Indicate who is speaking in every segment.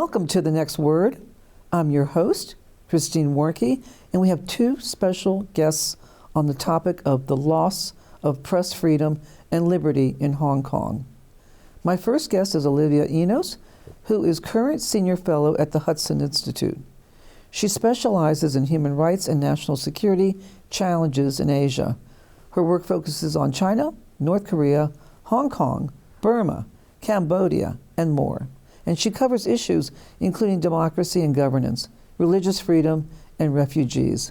Speaker 1: Welcome to The Next Word. I'm your host, Christine Warnke, and we have two special guests on the topic of the loss of press freedom and liberty in Hong Kong. My first guest is Olivia Enos, who is current senior fellow at the Hudson Institute. She specializes in human rights and national security challenges in Asia. Her work focuses on China, North Korea, Hong Kong, Burma, Cambodia, and more. And she covers issues including democracy and governance, religious freedom, and refugees.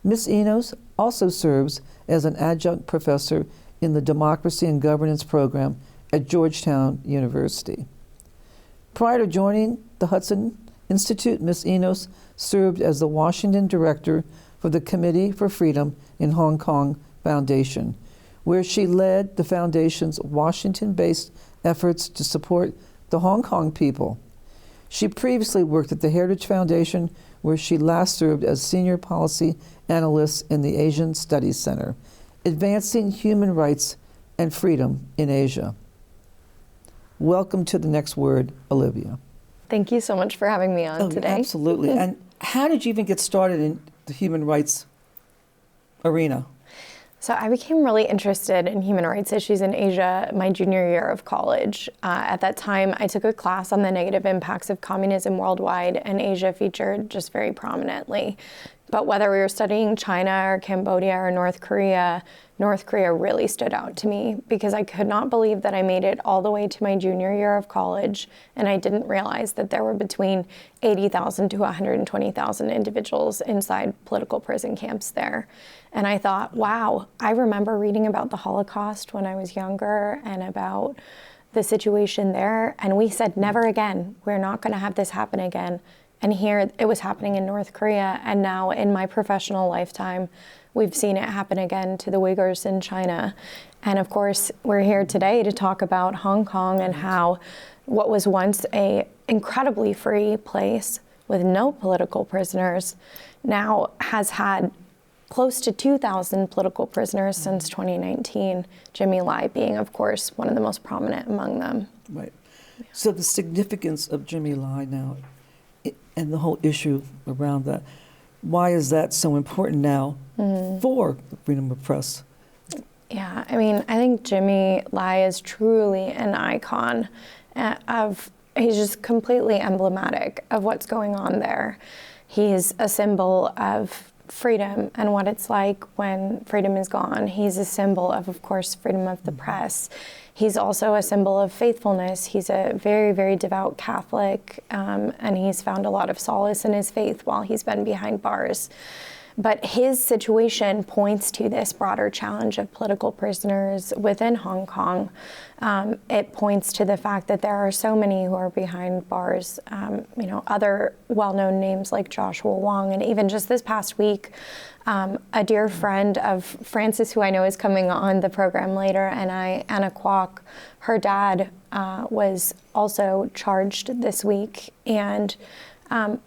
Speaker 1: Ms. Enos also serves as an adjunct professor in the Democracy and Governance program at Georgetown University. Prior to joining the Hudson Institute, Ms. Enos served as the Washington Director for the Committee for Freedom in Hong Kong Foundation, where she led the foundation's Washington-based efforts to support the Hong Kong people. She previously worked at the Heritage Foundation, where she last served as Senior Policy Analyst in the Asian Studies Center, advancing human rights and freedom in Asia. Welcome to The Next Word, Olivia.
Speaker 2: Thank you so much for having me on today.
Speaker 1: Absolutely. And how did you even get started in the human rights arena?
Speaker 2: So I became really interested in human rights issues in Asia my junior year of college. At that time, I took a class on the negative impacts of communism worldwide, and Asia featured just very prominently. But whether we were studying China or Cambodia or North Korea really stood out to me because I could not believe that I made it all the way to my junior year of college, and I didn't realize that there were between 80,000 to 120,000 individuals inside political prison camps there. And I thought, wow, I remember reading about the Holocaust when I was younger and about the situation there, and we said, never again. We're not going to have this happen again. And here it was happening in North Korea, and now in my professional lifetime, we've seen it happen again to the Uyghurs in China. And of course, we're here today to talk about Hong Kong and how what was once an incredibly free place with no political prisoners now has had close to 2,000 political prisoners since 2019, Jimmy Lai being, of course, one of the most prominent among them.
Speaker 1: Right. So the significance of Jimmy Lai now and the whole issue around that, why is that so important now for the freedom of press?
Speaker 2: Yeah, I mean, I think Jimmy Lai is truly an icon he's just completely emblematic of what's going on there. He's a symbol of freedom and what it's like when freedom is gone. He's a symbol of course, freedom of the press. He's also a symbol of faithfulness. He's a very, very devout Catholic, and he's found a lot of solace in his faith while he's been behind bars. But his situation points to this broader challenge of political prisoners within Hong Kong. It points to the fact that there are so many who are behind bars, other well-known names like Joshua Wong. And even just this past week, a dear friend of Francis, who I know is coming on the program later, and Anna Kwok, her dad was also charged this week. And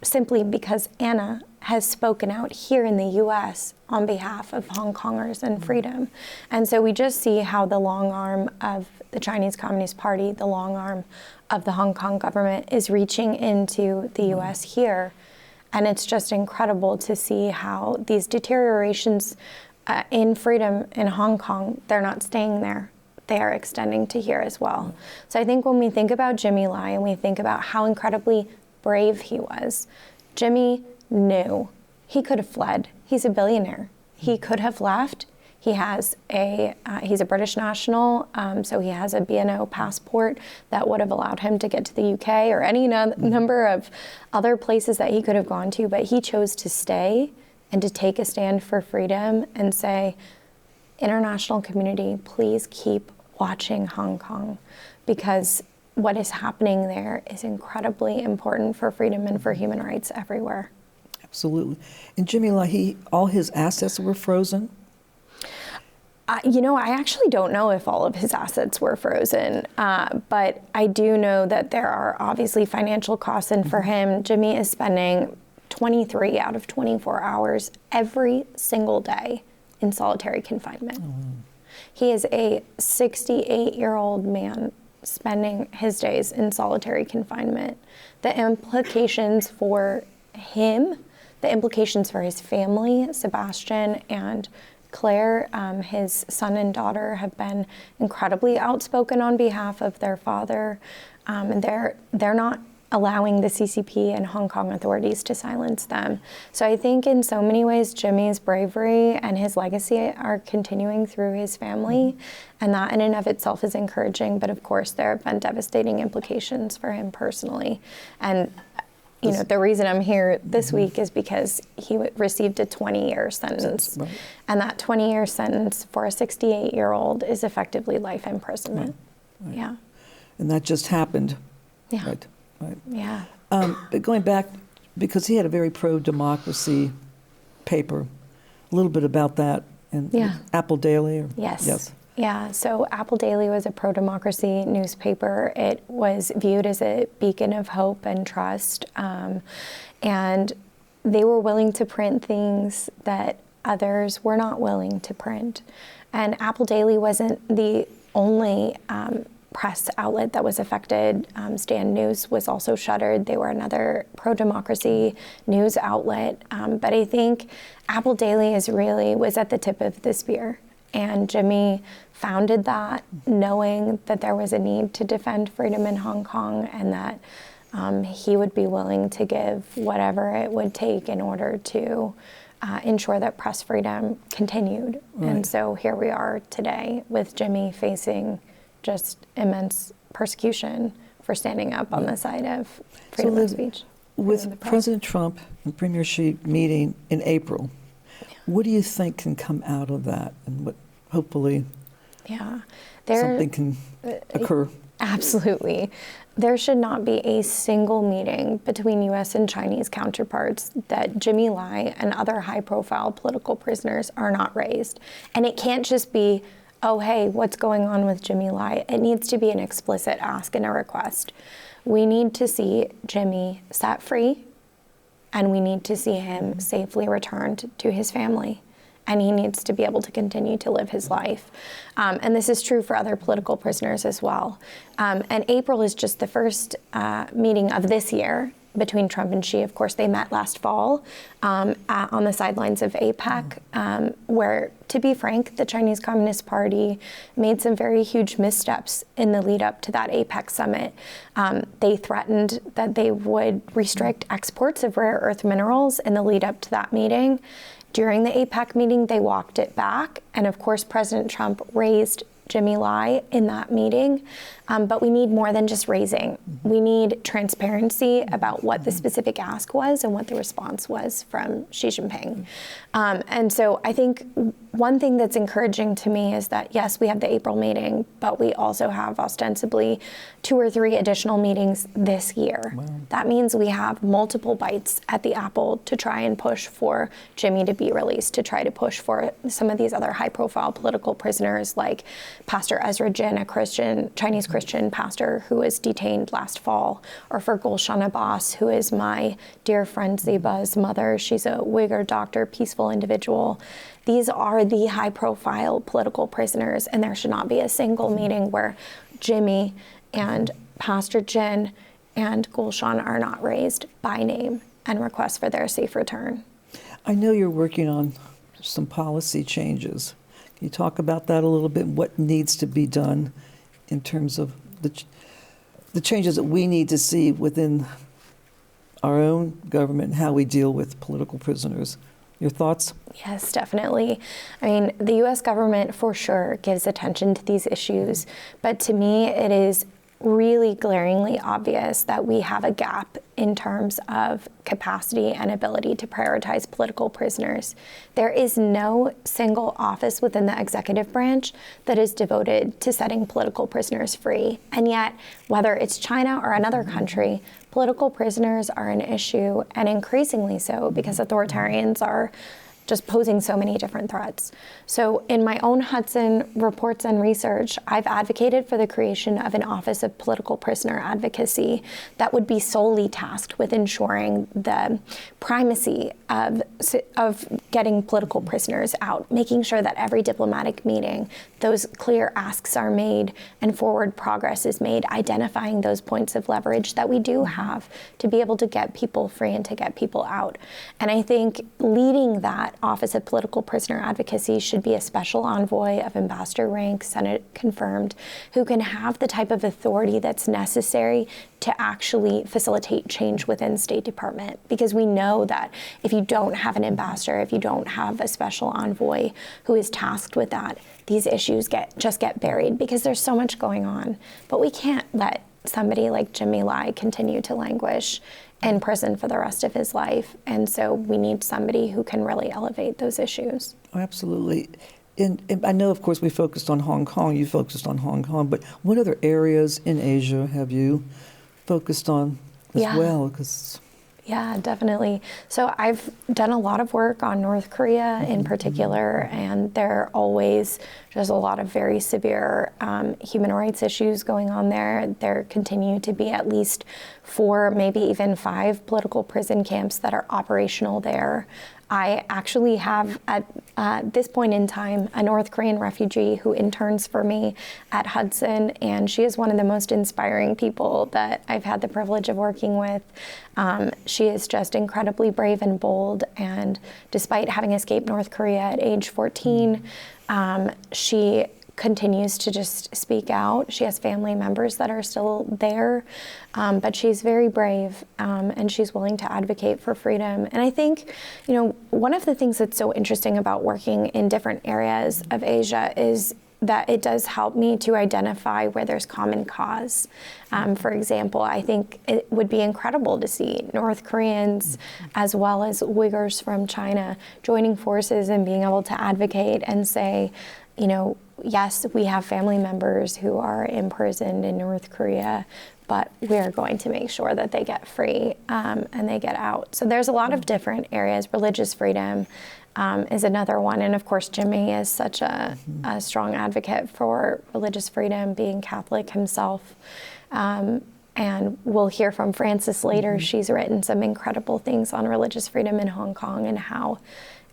Speaker 2: simply because Anna has spoken out here in the U.S. on behalf of Hong Kongers and freedom. And so we just see how the long arm of the Chinese Communist Party, the long arm of the Hong Kong government is reaching into the U.S. here. And it's just incredible to see how these deteriorations in freedom in Hong Kong, they're not staying there. They are extending to here as well. So I think when we think about Jimmy Lai and we think about how incredibly brave he was, Jimmy knew he could have fled. He's a billionaire. He could have left. He has he's a British national, so he has a B&O passport that would have allowed him to get to the UK or any number of other places that he could have gone to, but he chose to stay and to take a stand for freedom and say, international community, please keep watching Hong Kong, because what is happening there is incredibly important for freedom and for human rights everywhere.
Speaker 1: Absolutely. And Jimmy Lai, all his assets were frozen?
Speaker 2: I actually don't know if all of his assets were frozen, but I do know that there are obviously financial costs, and for him, Jimmy is spending 23 out of 24 hours every single day in solitary confinement. He is a 68-year-old man spending his days in solitary confinement. The implications for him, the implications for his family, Sebastian and Claire, his son and daughter, have been incredibly outspoken on behalf of their father. And they're not allowing the CCP and Hong Kong authorities to silence them. So I think in so many ways, Jimmy's bravery and his legacy are continuing through his family, and that in and of itself is encouraging. But of course, there have been devastating implications for him personally. And you know, the reason I'm here this week is because he received a 20-year sentence. Right. And that 20-year sentence for a 68-year-old is effectively life imprisonment. Right. Yeah.
Speaker 1: And that just happened.
Speaker 2: Yeah.
Speaker 1: Right. Right.
Speaker 2: Yeah.
Speaker 1: But going back, because he had a very pro-democracy paper, a little bit about that in Apple Daily. Or,
Speaker 2: yes. Yeah, so Apple Daily was a pro-democracy newspaper. It was viewed as a beacon of hope and trust, and they were willing to print things that others were not willing to print. And Apple Daily wasn't the only press outlet that was affected. Stand News was also shuttered. They were another pro-democracy news outlet. But I think Apple Daily was at the tip of the spear. And Jimmy founded that knowing that there was a need to defend freedom in Hong Kong, and that he would be willing to give whatever it would take in order to ensure that press freedom continued. Right. And so here we are today with Jimmy facing just immense persecution for standing up on the side of freedom of speech.
Speaker 1: With President Trump and Premier Xi meeting in April, what do you think can come out of that, and what hopefully something can occur?
Speaker 2: Absolutely. There should not be a single meeting between U.S. and Chinese counterparts that Jimmy Lai and other high-profile political prisoners are not raised. And it can't just be, oh, hey, what's going on with Jimmy Lai? It needs to be an explicit ask and a request. We need to see Jimmy set free, and we need to see him safely returned to his family. And he needs to be able to continue to live his life. And this is true for other political prisoners as well. And April is just the first meeting of this year between Trump and Xi. Of course, they met last fall on the sidelines of APEC, where, to be frank, the Chinese Communist Party made some very huge missteps in the lead up to that APEC summit. They threatened that they would restrict exports of rare earth minerals in the lead up to that meeting. During the APEC meeting, they walked it back. And of course, President Trump raised Jimmy Lai in that meeting. But we need more than just raising. We need transparency about what the specific ask was and what the response was from Xi Jinping. And so I think one thing that's encouraging to me is that, yes, we have the April meeting, but we also have ostensibly 2 or 3 additional meetings this year. Wow. That means we have multiple bites at the apple to try and push for Jimmy to be released, to try to push for some of these other high-profile political prisoners like Pastor Ezra Jin, a Chinese Christian pastor who was detained last fall, or for Gulshan Abbas, who is my dear friend Zeba's mother. She's a Uyghur doctor, peaceful individual. These are the high-profile political prisoners, and there should not be a single meeting where Jimmy and Pastor Jin and Gulshan are not raised by name and request for their safe return.
Speaker 1: I know you're working on some policy changes. Can you talk about that a little bit? What needs to be done in terms of the changes that we need to see within our own government and how we deal with political prisoners? Your thoughts?
Speaker 2: Yes, definitely. I mean, the U.S. government for sure gives attention to these issues, but to me, it is really glaringly obvious that we have a gap in terms of capacity and ability to prioritize political prisoners. There is no single office within the executive branch that is devoted to setting political prisoners free. And yet, whether it's China or another country, political prisoners are an issue, and increasingly so because authoritarians are just posing so many different threats. So in my own Hudson reports and research, I've advocated for the creation of an Office of Political Prisoner Advocacy that would be solely tasked with ensuring the primacy of getting political prisoners out, making sure that every diplomatic meeting, those clear asks are made and forward progress is made, identifying those points of leverage that we do have to be able to get people free and to get people out. And I think leading that Office of Political Prisoner Advocacy should be a special envoy of ambassador rank, Senate confirmed, who can have the type of authority that's necessary to actually facilitate change within State Department. Because we know that if you don't have an ambassador, if you don't have a special envoy who is tasked with that, these issues just get buried because there's so much going on. But we can't let somebody like Jimmy Lai continue to languish in prison for the rest of his life. And so we need somebody who can really elevate those issues.
Speaker 1: Oh, absolutely. And I know, of course, we focused on Hong Kong. You focused on Hong Kong. But what other areas in Asia have you focused on as well? 'Cause
Speaker 2: yeah, definitely. So I've done a lot of work on North Korea in particular, and there are always just a lot of very severe human rights issues going on there. There continue to be at least 4, maybe even 5 political prison camps that are operational there. I actually have, at this point in time, a North Korean refugee who interns for me at Hudson, and she is one of the most inspiring people that I've had the privilege of working with. She is just incredibly brave and bold, and despite having escaped North Korea at age 14, she continues to just speak out. She has family members that are still there, but she's very brave, and she's willing to advocate for freedom. And I think, one of the things that's so interesting about working in different areas of Asia is that it does help me to identify where there's common cause. For example, I think it would be incredible to see North Koreans as well as Uyghurs from China joining forces and being able to advocate and say, yes, we have family members who are imprisoned in North Korea, but we're going to make sure that they get free and they get out. So there's a lot of different areas. Religious freedom is another one. And of course, Jimmy is such a strong advocate for religious freedom, being Catholic himself. And we'll hear from Frances later. She's written some incredible things on religious freedom in Hong Kong and how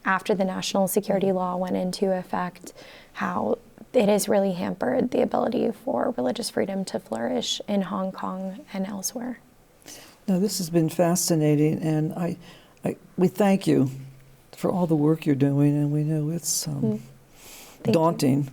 Speaker 2: after the national security law went into effect, how it has really hampered the ability for religious freedom to flourish in Hong Kong and elsewhere.
Speaker 1: Now, this has been fascinating, and we thank you for all the work you're doing, and we know it's daunting.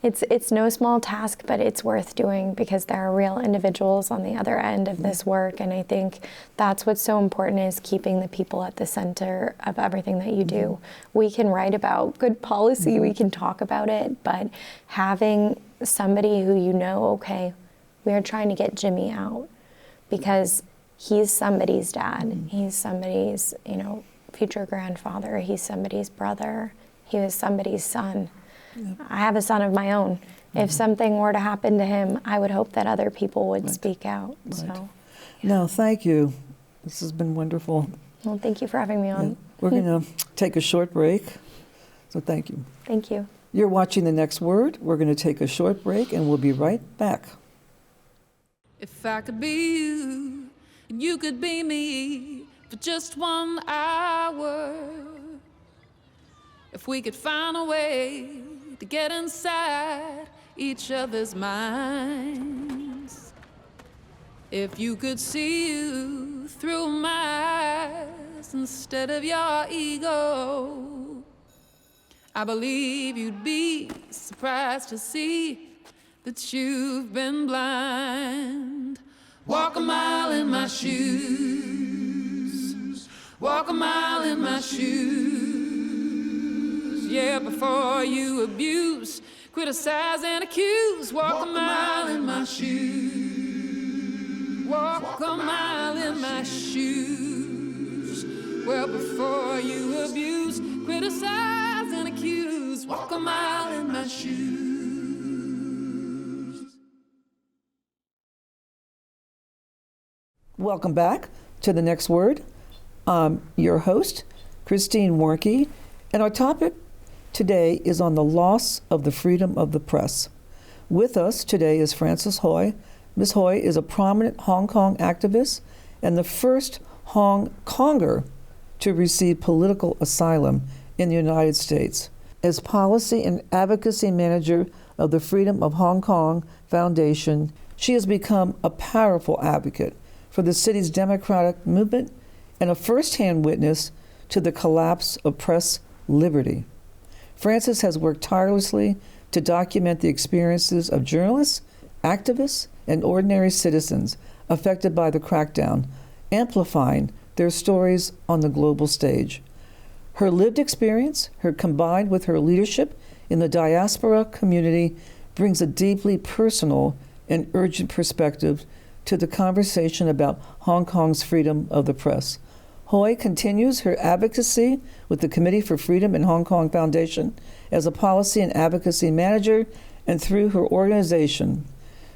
Speaker 2: It's no small task, but it's worth doing because there are real individuals on the other end of this work, and I think that's what's so important is keeping the people at the center of everything that you do. We can write about good policy, we can talk about it, but having somebody who okay, we are trying to get Jimmy out because he's somebody's dad, he's somebody's, future grandfather, he's somebody's brother, he was somebody's son. I have a son of my own. If something were to happen to him, I would hope that other people would speak out. So,
Speaker 1: No, thank you. This has been wonderful.
Speaker 2: Well, thank you for having me on.
Speaker 1: We're going to take a short break. So thank you.
Speaker 2: Thank you.
Speaker 1: You're watching The Next Word. We're going to take a short break, and we'll be right back.
Speaker 3: If I could be you, and you could be me for just 1 hour. If we could find a way to get inside each other's minds. If you could see you through my eyes instead of your ego, I believe you'd be surprised to see that you've been blind. Walk a mile in my shoes. Walk a mile in my shoes. Yeah, before you abuse, criticize and accuse. Walk a mile in my shoes. Walk a mile in my shoes. Well, before you abuse, criticize and accuse. Walk a mile in my shoes.
Speaker 1: Welcome back to The Next Word. Your host, Christine Warnke, and our topic today is on the loss of the freedom of the press. With us today is Frances Hui. Ms. Hui is a prominent Hong Kong activist and the first Hong Konger to receive political asylum in the United States. As policy and advocacy manager of the Freedom of Hong Kong Foundation, she has become a powerful advocate for the city's democratic movement and a first-hand witness to the collapse of press liberty. Frances has worked tirelessly to document the experiences of journalists, activists, and ordinary citizens affected by the crackdown, amplifying their stories on the global stage. Her lived experience, combined with her leadership in the diaspora community, brings a deeply personal and urgent perspective to the conversation about Hong Kong's freedom of the press. Hui continues her advocacy with the Committee for Freedom in Hong Kong Foundation as a policy and advocacy manager, and through her organization,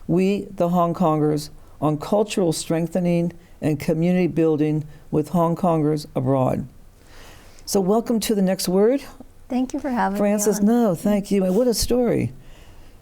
Speaker 1: We the Hong Kongers, on cultural strengthening and community building with Hong Kongers abroad. So welcome to The Next Word.
Speaker 4: Thank you for having
Speaker 1: Frances,
Speaker 4: me on.
Speaker 1: no, thank you. And what a story.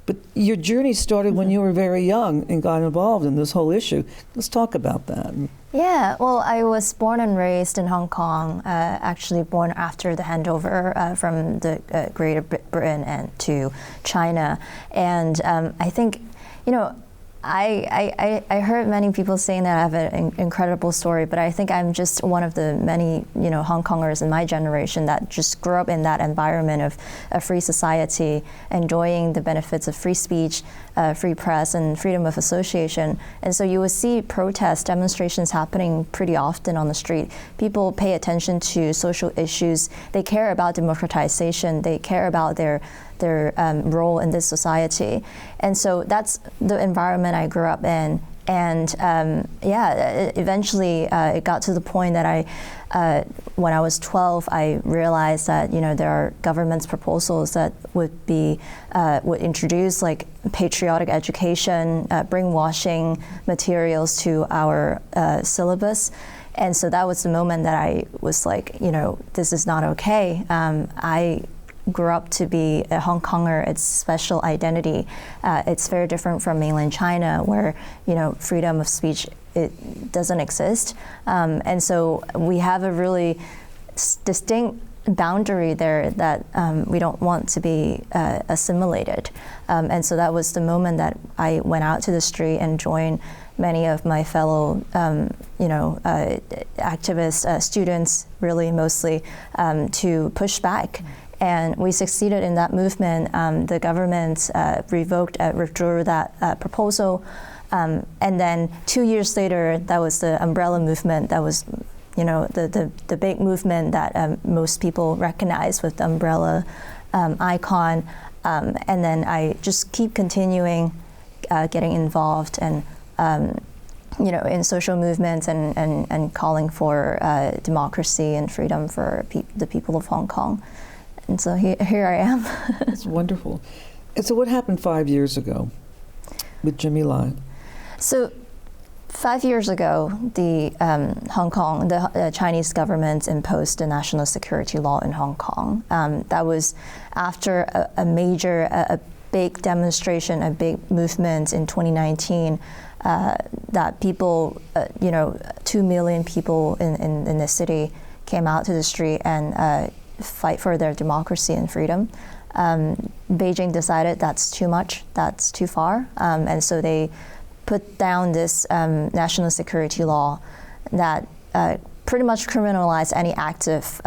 Speaker 1: But your journey started when you were very young and got involved in this whole issue. Let's talk about that.
Speaker 4: Yeah, well, I was born and raised in Hong Kong, actually born after the handover from the Greater Britain and to China. And I think, you know, I heard many people saying that I have an incredible story, but I think I'm just one of the many, you know, Hong Kongers in my generation that just grew up in that environment of a free society, enjoying the benefits of free speech, free press, and freedom of association. And so you will see protests, demonstrations happening pretty often on the street. People pay attention to social issues. They care about democratization. They care about their role in this society. And so that's the environment I grew up in. And eventually it got to the point that when I was 12, I realized that, you know, there are government's proposals that would introduce like patriotic education, brainwashing materials to our syllabus. And so that was the moment that I was like, you know, this is not okay. I grew up to be a Hong Konger. It's special identity. It's very different from mainland China, where, you know, freedom of speech, it doesn't exist. And so we have a really distinct boundary there that we don't want to be assimilated. And so that was the moment that I went out to the street and joined many of my fellow, activists, students, really mostly, to push back. And we succeeded in that movement. The government withdrew that proposal. And then 2 years later, that was the umbrella movement. That was, you know, the big movement that most people recognize with the umbrella icon. And then I just keep continuing getting involved and, you know, in social movements and calling for democracy and freedom for the people of Hong Kong. And so here I am.
Speaker 1: That's wonderful. And so what happened 5 years ago with Jimmy Lai?
Speaker 4: So 5 years ago, the the Chinese government imposed a national security law in Hong Kong. That was after a big demonstration, a big movement in 2019, that people, 2 million people in the city came out to the street and fight for their democracy and freedom. Beijing decided that's too much, that's too far, and so they put down this national security law that pretty much criminalized any active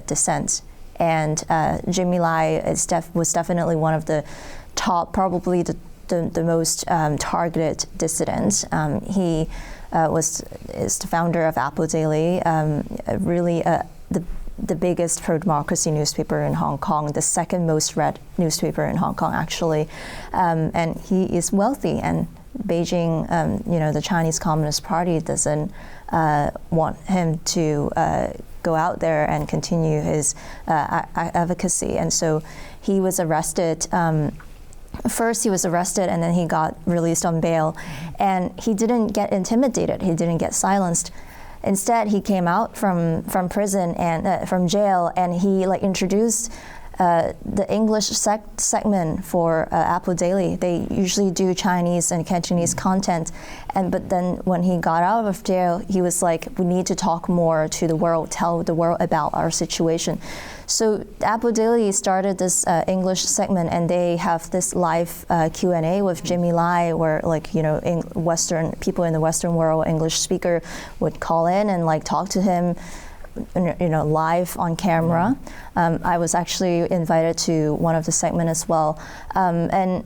Speaker 4: dissent. And Jimmy Lai was definitely one of the top, probably the most targeted dissidents. He is the founder of Apple Daily, really the biggest pro-democracy newspaper in Hong Kong, the second most read newspaper in Hong Kong, actually. And he is wealthy, and Beijing, the Chinese Communist Party doesn't want him to go out there and continue his advocacy. And so he was arrested. First, he was arrested, and then he got released on bail. And he didn't get intimidated. He didn't get silenced. Instead, he came out from prison and from jail, and he like introduced the English segment for Apple Daily. They usually do Chinese and Cantonese content, but then when he got out of jail, he was like, we need to talk more to the world, tell the world about our situation. So Apple Daily started this English segment, and they have this live Q&A with Jimmy Lai, where like, you know, Western people in the Western world, English speaker would call in and like talk to him, you know, live on camera. I was actually invited to one of the segment as well, and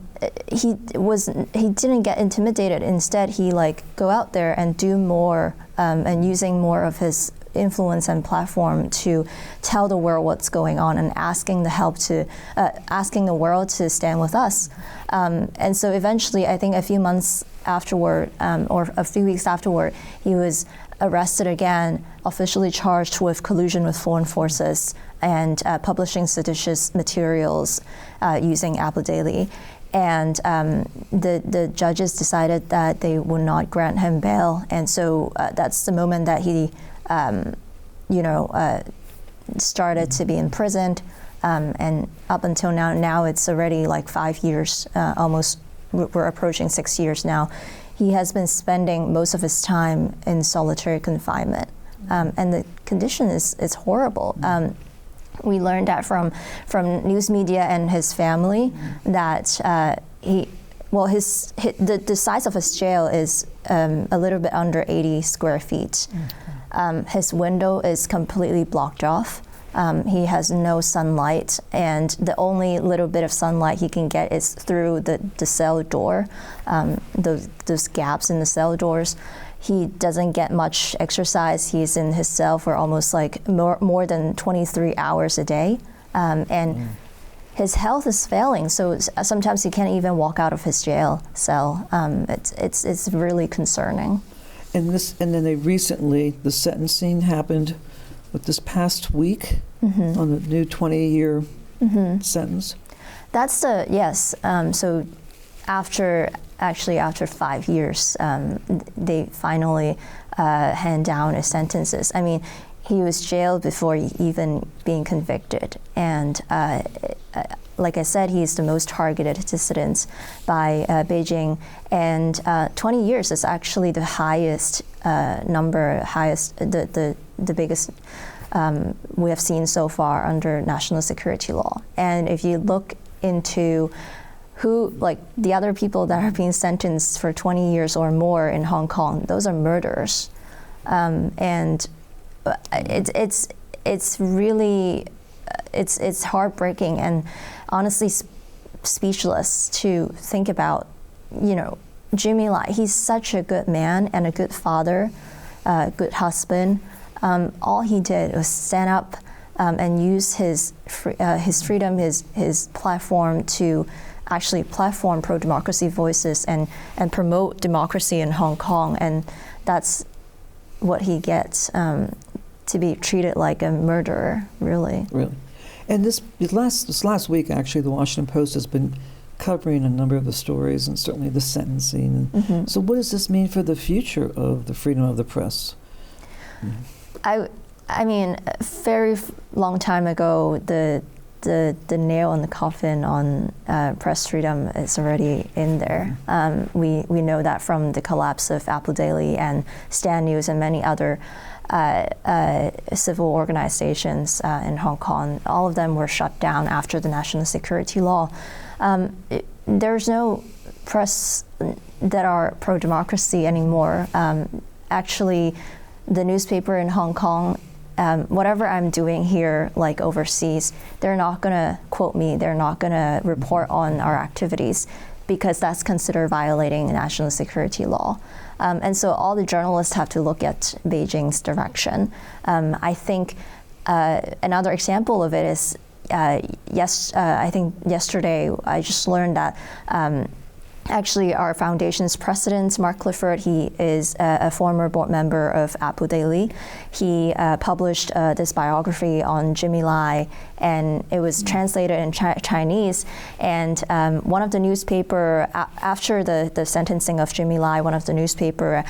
Speaker 4: he didn't get intimidated. Instead, he like go out there and do more, and using more of his influence and platform to tell the world what's going on, and asking the world to stand with us. And so eventually, I think a few months afterward, or a few weeks afterward, he was arrested again, officially charged with collusion with foreign forces and publishing seditious materials using Apple Daily. And the judges decided that they would not grant him bail. And so that's the moment that he, started to be imprisoned. And up until now it's already like 5 years, almost, we're approaching 6 years now. He has been spending most of his time in solitary confinement. And the condition is horrible. We learned that from news media and his family that the size of his jail is a little bit under 80 square feet. His window is completely blocked off. He has no sunlight, and the only little bit of sunlight he can get is through the cell door, those gaps in the cell doors. He doesn't get much exercise. He's in his cell for almost like more than 23 hours a day, and his health is failing. So sometimes he can't even walk out of his jail cell. It's really concerning.
Speaker 1: And then the sentencing happened this past week on the new 20-year sentence. That's
Speaker 4: yes. So after 5 years, they finally hand down his sentences. I mean, he was jailed before even being convicted, and like I said, he's the most targeted dissident by Beijing, and 20 years is actually the highest the biggest we have seen so far under national security law. And if you look into who, like the other people that are being sentenced for 20 years or more in Hong Kong, those are murderers, and it's really it's heartbreaking and honestly speechless to think about. You know, Jimmy Lai, he's such a good man and a good father, good husband. All he did was stand up and use his freedom, his platform to actually platform pro-democracy voices and promote democracy in Hong Kong, and that's what he gets, to be treated like a murderer, really.
Speaker 1: Really. And this last week, actually, the Washington Post has been covering a number of the stories, and certainly the sentencing. So what does this mean for the future of the freedom of the press?
Speaker 4: I mean, a very long time ago, the nail in the coffin on press freedom is already in there. We know that from the collapse of Apple Daily and Stand News and many other civil organizations in Hong Kong. All of them were shut down after the national security law. There's no press that are pro-democracy anymore. Actually, the newspaper in Hong Kong, whatever I'm doing here, like overseas, they're not going to quote me, they're not going to report on our activities, because that's considered violating national security law. And so all the journalists have to look at Beijing's direction. I think another example of it is, I think yesterday I just learned that actually our foundation's president, Mark Clifford, he is a former board member of Apple Daily. He published this biography on Jimmy Lai, and it was translated in Chinese. And one of the newspaper, after the sentencing of Jimmy Lai, one of the newspaper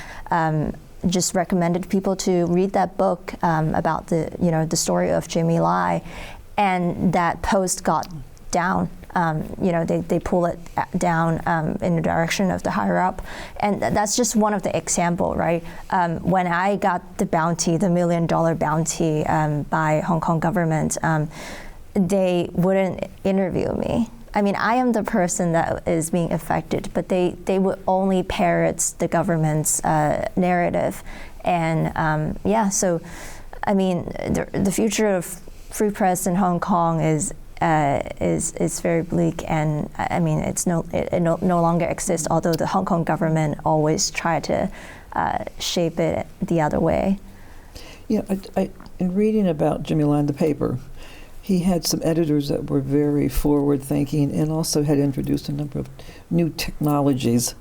Speaker 4: just recommended people to read that book about the story of Jimmy Lai, and that post got down. They pull it down in the direction of the higher up, and that's just one of the example, right? When I got the bounty, the $1 million bounty by Hong Kong government, they wouldn't interview me. I mean, I am the person that is being affected, but they would only parrot the government's narrative, and so I mean, the future of free press in Hong Kong is very bleak, and I mean, it no longer exists. Although the Hong Kong government always try to shape it the other way.
Speaker 1: Yeah, in reading about Jimmy Lai in the paper, he had some editors that were very forward-thinking and also had introduced a number of new technologies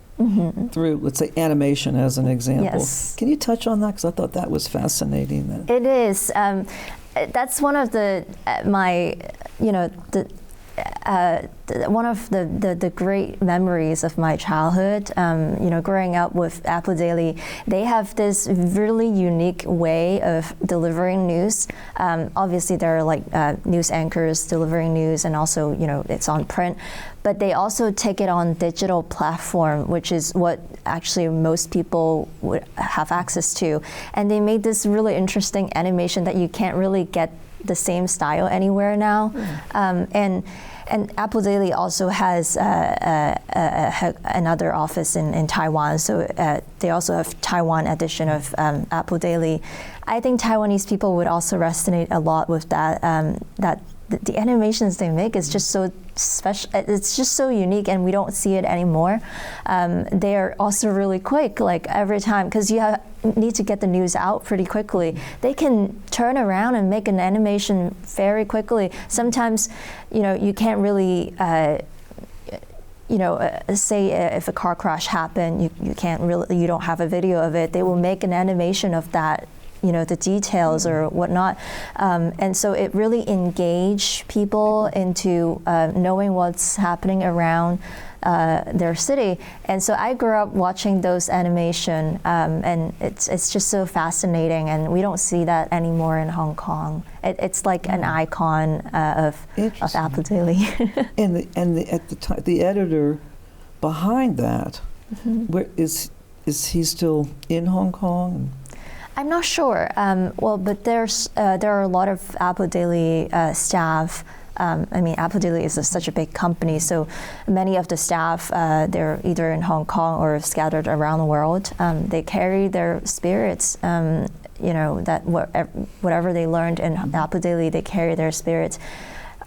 Speaker 1: through, let's say, animation as an example. Yes. Can you touch on that? Because I thought that was fascinating.
Speaker 4: It is. That's one of one of the great memories of my childhood. Growing up with Apple Daily, they have this really unique way of delivering news. Obviously, there are like news anchors delivering news, and also it's on print. But they also take it on digital platform, which is what actually most people would have access to. And they made this really interesting animation that you can't really get the same style anywhere now. And Apple Daily also has another office in Taiwan, so they also have Taiwan edition of Apple Daily. I think Taiwanese people would also resonate a lot with that. The animations they make is just so special. It's just so unique, and we don't see it anymore. They are also really quick, like every time, because you need to get the news out pretty quickly. They can turn around and make an animation very quickly. Sometimes, you can't really, say if a car crash happened, you don't have a video of it. They will make an animation of that, the details or whatnot. And so it really engaged people into knowing what's happening around their city. And so I grew up watching those animation, and it's just so fascinating, and we don't see that anymore in Hong Kong. It's like an icon of Apple Daily. The editor behind that, where is he still in Hong Kong? I'm not sure. But there are a lot of Apple Daily staff. Apple Daily is such a big company, so many of the staff, they're either in Hong Kong or scattered around the world. They carry their spirits, that whatever they learned in Apple Daily, they carry their spirits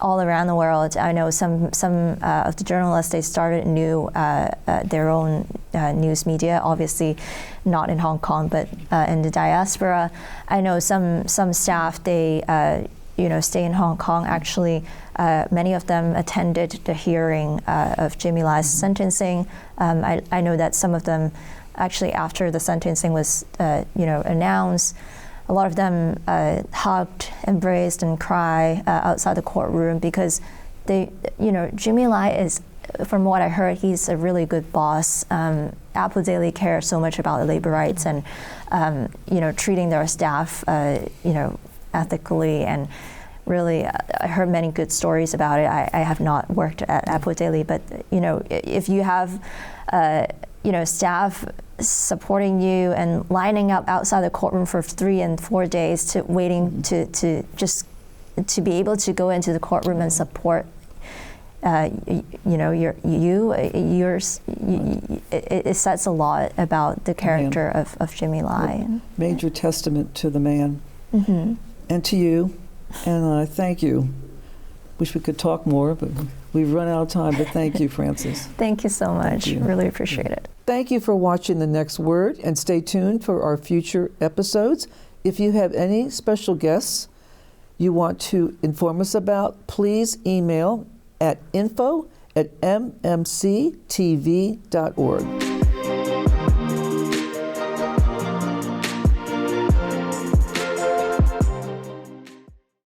Speaker 4: all around the world. I know some of the journalists, they started their own news media, obviously not in Hong Kong, but in the diaspora. I know some staff, they stay in Hong Kong. Actually, many of them attended the hearing of Jimmy Lai's sentencing. I know that some of them, actually, after the sentencing was announced, a lot of them hugged, embraced, and cried outside the courtroom because Jimmy Lai is, from what I heard, he's a really good boss. Apple Daily cares so much about labor rights and treating their staff ethically, and really I heard many good stories about it. I have not worked at Apple Daily, but if you have staff supporting you and lining up outside the courtroom for 3 and 4 days waiting to be able to go into the courtroom and support it says a lot about the character of Jimmy Lai.
Speaker 1: Major testament to the man and to you, and I thank you. Wish we could talk more, but we've run out of time, but thank you, Frances.
Speaker 4: Thank you so much. Really appreciate it.
Speaker 1: Thank you for watching The Next Word, and stay tuned for our future episodes. If you have any special guests you want to inform us about, please email at info@mmctv.org.